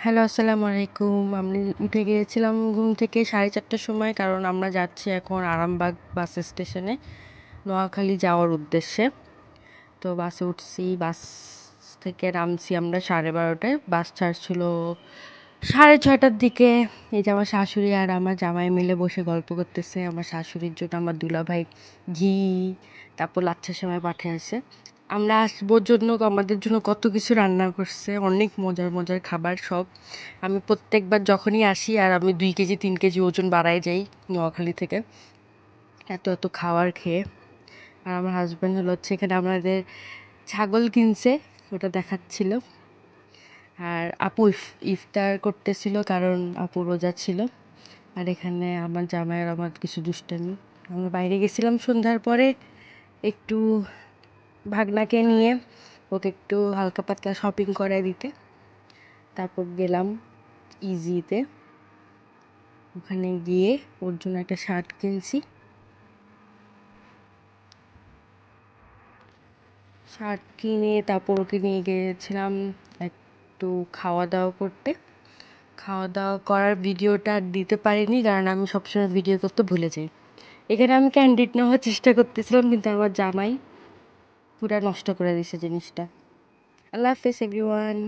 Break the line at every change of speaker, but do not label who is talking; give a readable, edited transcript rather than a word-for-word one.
Hello, আসসালামু আলাইকুম। আমি উঠে গিয়েছিলাম ঘুম থেকে 4:30টার সময়, কারণ আমরা যাচ্ছি এখন আরামবাগ বাস স্টেশনে নোয়াখালী যাওয়ার উদ্দেশ্যে। তো বাসে উঠছি, বাস থেকে নামছি আমরা 12:30টায়। বাস ছাড়ছিল 6:30টার দিকে। এই যে আমার শাশুড়ি আর আমার জামাই মিলে বসে গল্প করতেছে। আমার শাশুড়ির জন্য আমার দুলাভাই ঘি, তারপর লাচ্ছা সেমাই পাঠিয়েছে। আমরা আসবোর জন্য আমাদের জন্য কত কিছু রান্না করছে, অনেক মজার মজার খাবার সব। আমি প্রত্যেকবার যখনই আসি আর আমি 2 কেজি 3 কেজি ওজন বাড়ায় যাই নোয়াখালী থেকে, এত এত খাবার খেয়ে। আর আমার হাজব্যান্ড হচ্ছে এখানে আমাদের ছাগল কিনছে, ওটা দেখাচ্ছিল। আর আপু ইফতার করতেছিল, কারণ আপু রোজা ছিল। আর এখানে আমার জামাই আর আমার কিছু দুষ্টামি। আমরা বাইরে গেছিলাম সন্ধ্যার পরে একটু ভাগনাকে নিয়ে, ওকে একটু হালকা পাতলা শপিং করায় দিতে। তারপর গেলাম ইজিতে, ওখানে গিয়ে ওর জন্য একটা শার্ট কিনছি। শার্ট কিনে তারপর ওকে নিয়ে গিয়েছিলাম একটু খাওয়া দাওয়া করতে। খাওয়া দাওয়া করার ভিডিওটা আর দিতে পারিনি, কারণ আমি সবসময় ভিডিও করতে ভুলে যাই। এখানে আমি ক্যান্ডিড নেওয়ার চেষ্টা করতেছিলাম, কিন্তু আমার জামাই পুরা নষ্ট করে দিছে জিনিসটা। আল্লাহ হাফেজ এভরিওয়ান।